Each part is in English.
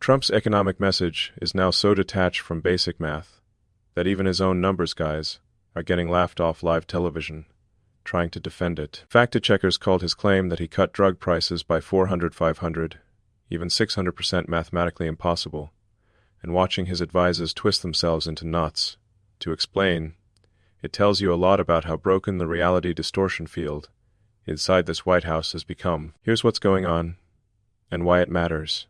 Trump's economic message is now so detached from basic math that even his own numbers guys are getting laughed off live television, trying to defend it. Fact-checkers called his claim that he cut drug prices by 400, 500, even 600% mathematically impossible, and watching his advisors twist themselves into knots to explain. It tells you a lot about how broken the reality distortion field inside this White House has become. Here's what's going on, and why it matters.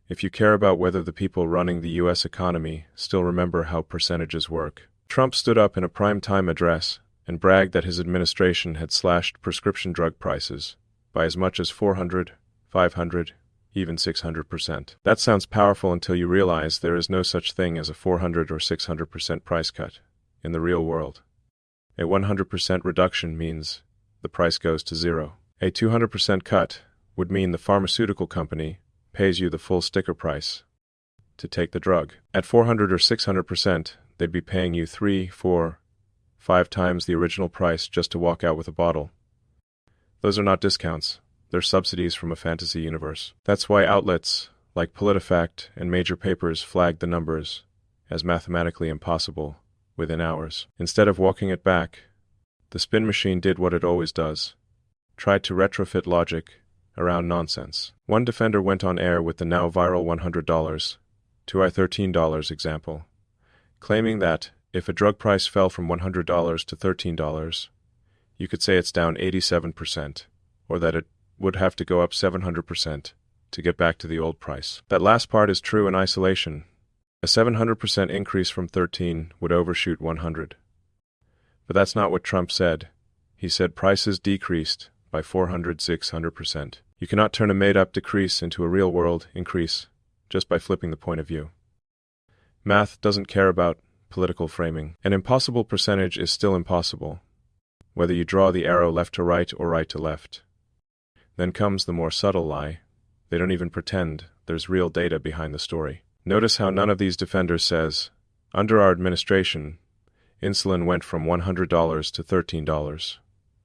If you care about whether the people running the U.S. economy still remember how percentages work. Trump stood up in a prime-time address and bragged that his administration had slashed prescription drug prices by as much as 400, 500, even 600%. That sounds powerful until you realize there is no such thing as a 400 or 600% price cut in the real world. A 100% reduction means the price goes to zero. A 200% cut would mean the pharmaceutical company pays you the full sticker price to take the drug. At 400 or 600%, they'd be paying you 3, 4, 5 times the original price just to walk out with a bottle. Those are not discounts. They're subsidies from a fantasy universe. That's why outlets like PolitiFact and major papers flagged the numbers as mathematically impossible within hours. Instead of walking it back, the spin machine did what it always does, tried to retrofit logic around nonsense. One defender went on air with the now viral $100 to $13 example, claiming that if a drug price fell from $100 to $13, you could say it's down 87%, or that it would have to go up 700% to get back to the old price. That last part is true in isolation. A 700% increase from 13 would overshoot 100. But that's not what Trump said. He said prices decreased by 400, 600%. You cannot turn a made-up decrease into a real-world increase just by flipping the point of view. Math doesn't care about political framing. An impossible percentage is still impossible, whether you draw the arrow left to right or right to left. Then comes the more subtle lie. They don't even pretend there's real data behind the story. Notice how none of these defenders says, under our administration, insulin went from $100 to $13,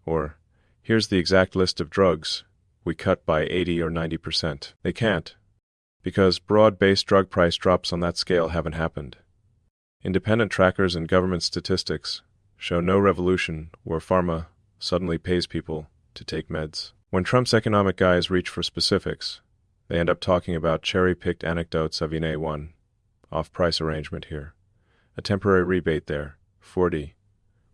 or here's the exact list of drugs we cut by 80 or 90%. They can't, because broad-based drug price drops on that scale haven't happened. Independent trackers and government statistics show no revolution where pharma suddenly pays people to take meds. When Trump's economic guys reach for specifics, they end up talking about cherry-picked anecdotes of in A1, off-price arrangement here, a temporary rebate there, 40,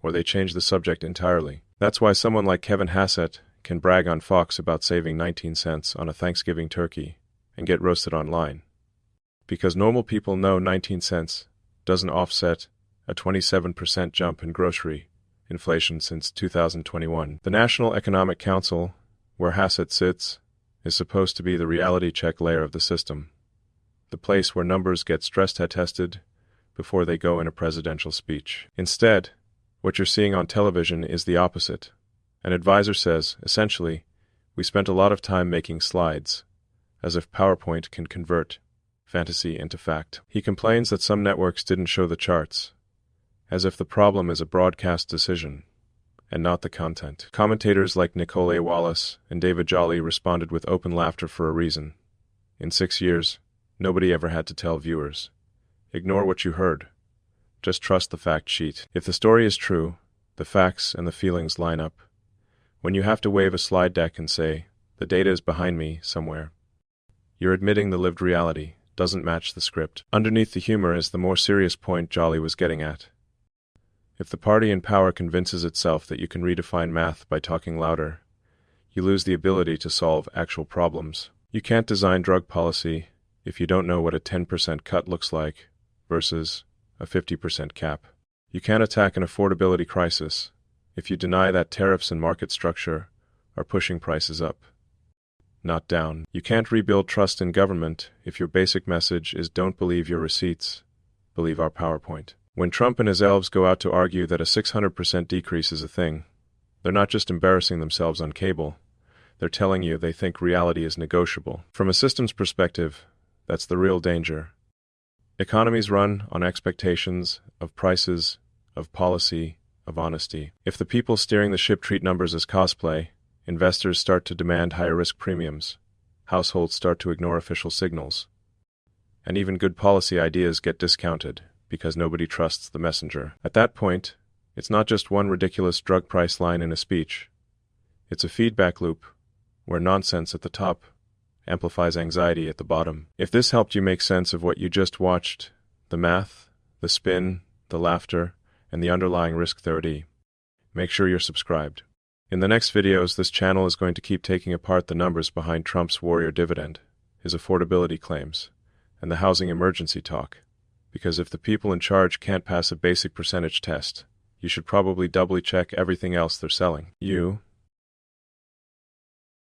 or they change the subject entirely. That's why someone like Kevin Hassett can brag on Fox about saving 19 cents on a Thanksgiving turkey and get roasted online. Because normal people know 19 cents doesn't offset a 27% jump in grocery inflation since 2021. The National Economic Council, where Hassett sits, is supposed to be the reality check layer of the system, the place where numbers get stress-tested before they go in a presidential speech. Instead, what you're seeing on television is the opposite. An advisor says, essentially, we spent a lot of time making slides, as if PowerPoint can convert fantasy into fact. He complains that some networks didn't show the charts, as if the problem is a broadcast decision and not the content. Commentators like Nicole A. Wallace and David Jolly responded with open laughter for a reason. In 6 years, nobody ever had to tell viewers, ignore what you heard. Just trust the fact sheet. If the story is true, the facts and the feelings line up. When you have to wave a slide deck and say, the data is behind me somewhere, you're admitting the lived reality doesn't match the script. Underneath the humor is the more serious point Jolly was getting at. If the party in power convinces itself that you can redefine math by talking louder, you lose the ability to solve actual problems. You can't design drug policy if you don't know what a 10% cut looks like versus a 50% cap. You can't attack an affordability crisis if you deny that tariffs and market structure are pushing prices up, not down. You can't rebuild trust in government if your basic message is don't believe your receipts, believe our PowerPoint. When Trump and his elves go out to argue that a 600% decrease is a thing, they're not just embarrassing themselves on cable, they're telling you they think reality is negotiable. From a systems perspective, that's the real danger. Economies run on expectations of prices, of policy, of honesty. If the people steering the ship treat numbers as cosplay, investors start to demand higher risk premiums. Households start to ignore official signals. and even good policy ideas get discounted because nobody trusts the messenger. At that point, it's not just one ridiculous drug price line in a speech. It's a feedback loop where nonsense at the top amplifies anxiety at the bottom. If this helped you make sense of what you just watched, the math, the spin, the laughter, and the underlying risk theory, make sure you're subscribed. In the next videos, this channel is going to keep taking apart the numbers behind Trump's warrior dividend, his affordability claims, and the housing emergency talk. Because if the people in charge can't pass a basic percentage test, you should probably doubly check everything else they're selling. You,